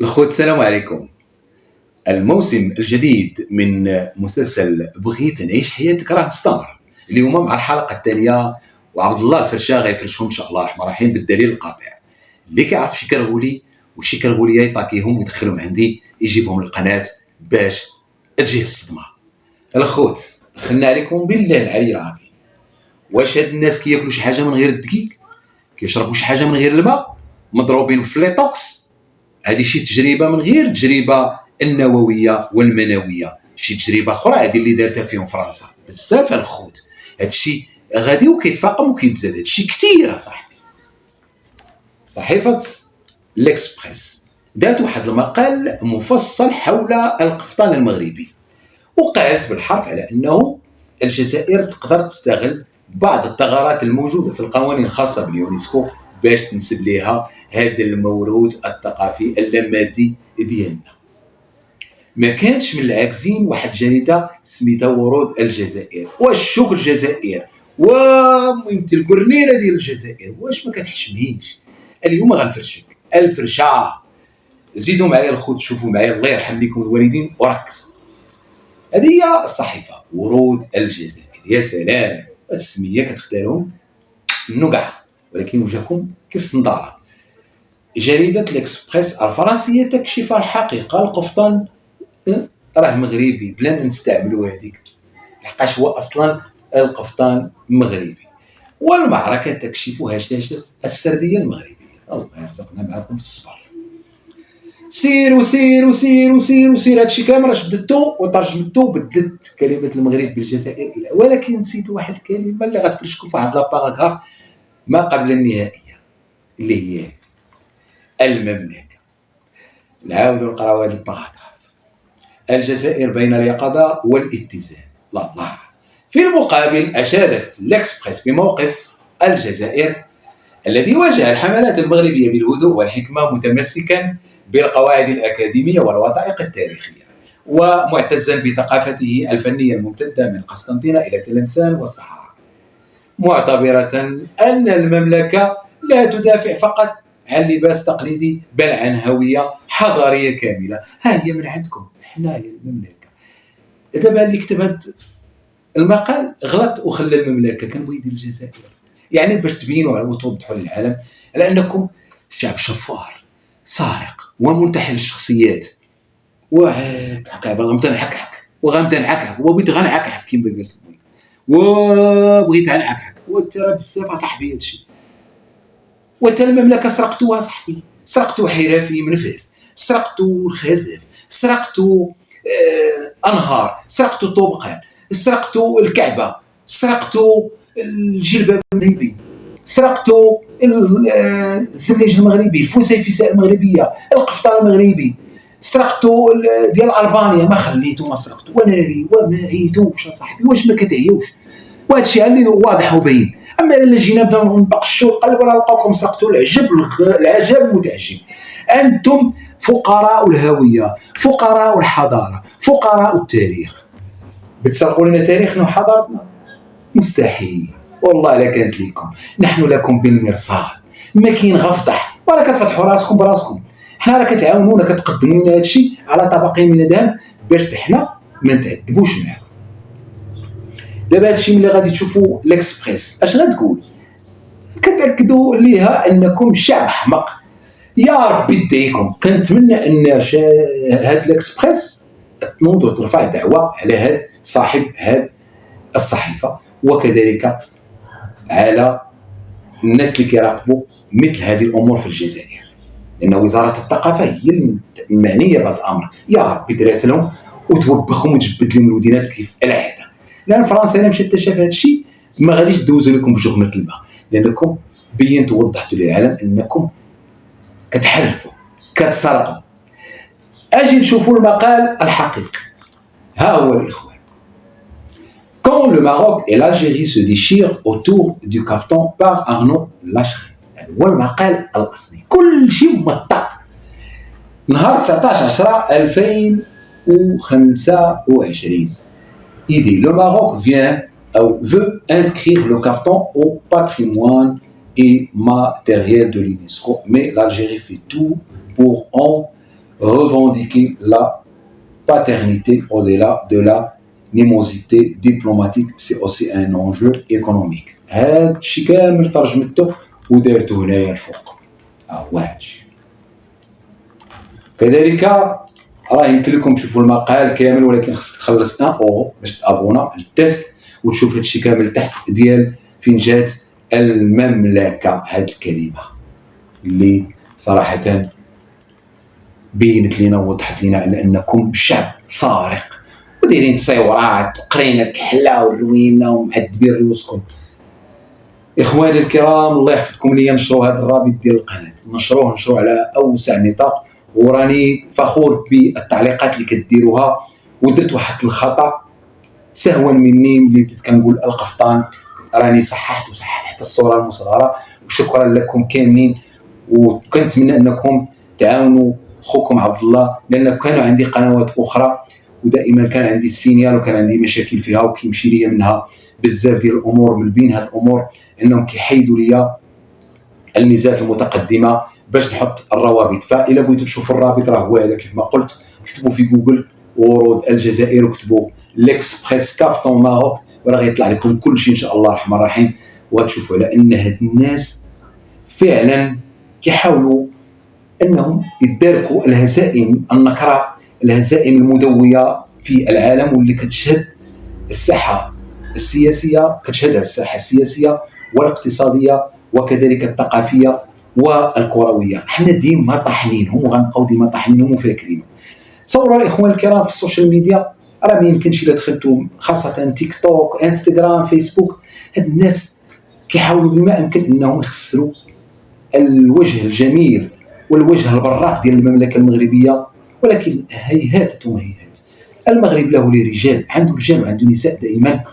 الأخوة السلام عليكم. الموسم الجديد من مسلسل بغيت نعيش حياتك راه مستمر اليوم مع الحلقة الثانية، وعبد الله الفرشا غيفرشهم إن شاء الله الرحمن الرحيم بالدليل القاطع. اللي كيعرف شي كرغولي وشي كرغولية يطاكيهم ويدخلهم عندي يجيبهم للقناة باش تجيه الصدمة. الأخوت دخلنا عليكم بالله العلي العظيم، واش هاد الناس كياكلوا شي حاجة من غير الدقيق، كيشربوا شي حاجة من غير الماء، مضروبين في ليطوكس؟ هذه شي تجربه من غير التجربه النوويه والمنويه، شي تجربه اخرى هذه اللي دارتها فيهم فرنسا بزاف الخوت. هذا الشيء غادي وكيتفاقم وكيتزاد، هذا الشيء كثير اصاحبي. صحيفه ليكسبريس دارت واحد المقال مفصل حول القفطان المغربي، وقالت بالحرف على انه الجزائر تقدر تستغل بعض الثغرات الموجوده في القوانين الخاصه باليونسكو باش تنسب لها هذا الموروث الثقافي اللامادي ديالنا. ما كانتش من العاكزين واحد جريده سميتها ورود الجزائر، واش شوك الجزائر وميمتي القرنيره ديال الجزائر، واش ما كتحشميش؟ اليوم غنفرشك الفرشه. زيدوا معايا الخوت، شوفوا معايا الله يرحم لكم الوالدين وركزوا. هذه هي الصحيفه ورود الجزائر. يا سلام، السميه كتختارهم النقعه ولكن وجهكم كالصنداره. جريدة الإكسبريس الفرنسية تكشف الحقيقة، القفطان راه مغربي بلا ما نستعملوا هذيك، لحقاش هو أصلا القفطان مغربي. والمعركة تكشف هشاشة السردية المغربية. الله يرزقنا معكم الصبر. سيروا سيروا سيروا سيروا سير، هادشي كامل راه شددتو وترجمتو بدلت كلمة المغرب بالجزائر إلى، ولكن نسيت واحد الكلمة اللي غتفرشكو في واحد لاباراغراف ما قبل النهائية اللي هي المملكة. نعاودوا نقراو هذا الباراغراف. الجزائر بين اليقظة والاتزان. لا الله. في المقابل أشادت الإكسبريس بموقف الجزائر الذي واجه الحملات المغربية بالهدوء والحكمة، متمسكا بالقواعد الأكاديمية والوثائق التاريخية، ومعتزا بثقافته الفنية الممتدة من قسطنطينة إلى تلمسان والصحراء، معتبرة أن المملكة لا تدافع فقط عن لباس تقليدي بل عن هوية حضارية كاملة. ها هي من عندكم، حنايا المملكة. دابا اللي كتب هذا المقال غلط وخلى المملكة، كان بغى يدير الجزائر، يعني باش تبينوا وتوضحوا للعالم على انكم شعب شفار سارق ومنتحل الشخصيات، وغنبدا نحكحك وغنبدا نحكحك وبغيت غنحكحك كيما قلت، وبغيت غنحكحك وترى بزاف اصاحبي هادشي. وانت المملكه سرقتوها صاحبي، سرقتوا حرافي من فاس، سرقتوا الخزف، سرقتوا انهار، سرقتوا طوبقان، سرقتوا الكعبه، سرقتوا الجلباب المغربي، سرقتوا الزريج المغربي، الفسيفساء المغربيه، القفطان المغربي، سرقتوا ديال البانيا، ما خليتو ما سرقتوا وناري وما عيتوش صاحبي. واش ما كتعيوش؟ وهذا الشيء اللي واضح وبين. اما الا جينا نبداو نبقشوا القلب راه نلقاوكم سرقتوا العجب متعجب. انتم فقراء الهويه، فقراء الحضاره، فقراء التاريخ. بتسرقوا لنا تاريخنا وحضارتنا؟ مستحيل والله. لا كانت لكم، نحن لكم بالمرصاد، ما كاين غفطح ولا كتفتحوا راسكم براسكم. حنا راه كتعاونونا، كتقدموا لنا هادشي على طبق من الذهب باش حنا ما نتعذبوش معاكم. دابا هادشي ملي غادي تشوفوا ليكسبريس اش غتقول؟ كتاكدوا ليها انكم شعب حمق. يا ربي يديكم. كنتمنى ان هاد ليكسبريس تنوض وترفع دعوه على هاد صاحب هاد الصحيفه، وكذلك على الناس اللي كيراقبوا مثل هذه الامور في الجزائر، لان وزاره الثقافه هي المعنيه بهذا الامر. يا ربي تراسلهم وتوبخهم وتجبد لهم الودينات كيف العاده، لان فرنسا الا مشات تشاف هذا الشيء ما غاديش تدوزوا لكم بجغمه الماء، لانكم بينتوا وضحتوا للعالم انكم كتحرفوا كتسرقوا. اجي نشوفوا المقال الحقيقي. ها هو الاخوان. Quand le Maroc et l'Algérie se déchirent autour du caftan par Arnaud Lacheri. هو المقال الاصلي، كل شيء مطق. نهار 19/10/2025 il dit le Maroc veut inscrire le caftan au patrimoine immatériel de l'UNESCO, mais l'Algérie fait tout pour en revendiquer la paternité au-delà de la نيموزيتي دبلوماتيك سي اوسي ان انجو ايكونوميك. هاد الشيء كامل ترجمته ودارته هنايا الفوق. هو هادشي. كذلك راه يمكن لكم تشوفوا المقال كامل، ولكن خصك تخلص 1 اورو باش تابونا للتيست وتشوف هادشي كامل تحت ديال فين جات المملكه. هاد الكلمه اللي صراحه بينت لنا ووضحت لنا على انكم شعب سارق ودايرين تصيورات وقرينا الكحله والروينه ومحدبين ريوسكم. اخواني الكرام الله يحفظكم ليا، نشروا هذا الرابط ديال القناه، نشروه على اوسع نطاق، وراني فخور بالتعليقات اللي كديروها. ودرت واحد الخطا سهوا مني ملي بديت كنقول القفطان، راني صححت حتى الصوره المصغره، وشكرا لكم كاملين. وكنتمنى انكم تعاونوا خوكم عبد الله، لان كانوا عندي قنوات اخرى ودائما كان عندي السينيال وكان عندي مشاكل فيها وكيمشي ليا منها بزاف ديال الامور. من بين هاد الامور انهم كيحيدوا ليا الميزات المتقدمه باش نحط الروابط. فإلا بغيتوا تشوفوا الرابط راه هو هذا كيف ما قلت، كتبوا في جوجل ورود الجزائر وكتبوا ليكسبريس كافتون ماروك وراه غيطلع لكم كل شيء ان شاء الله الرحمن الرحيم. وتشوفوا على ان هاد الناس فعلا كيحاولوا انهم يداركوا الهزائم النكره، الهزائم المدويه في العالم واللي كتشهد الساحه السياسيه، كتشهدها الساحه السياسيه والاقتصاديه وكذلك الثقافيه والكرويه. حنا ديما طاحنينهم وغنبقاو ديما طاحنينهم وفاكرينهم. تصوروا الاخوان الكرام في السوشيال ميديا راه ما يمكنش الا دخلتوا خاصه تيك توك انستغرام فيسبوك، هاد الناس كيحاولوا بما امكن انهم يخسروا الوجه الجميل والوجه البراق ديال المملكه المغربيه. ولكن هيهات ثم هيهات، المغرب له رجال، عنده رجال وعنده نساء دائما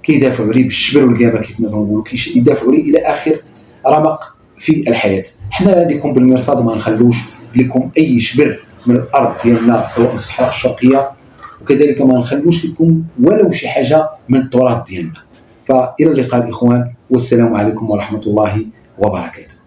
كيدافعوا عليه بالشبر والقامه كيف ما كنقولوا، كيدافعوا عليه الى اخر رمق في الحياه. حنا لكم بالمرصاد وما نخلوش لكم اي شبر من الارض ديالنا سواء الصحراء الشرقيه، وكذلك ما نخلوش لكم ولو شي حاجه من التراث ديالنا. فالى اللقاء الاخوان، والسلام عليكم ورحمه الله وبركاته.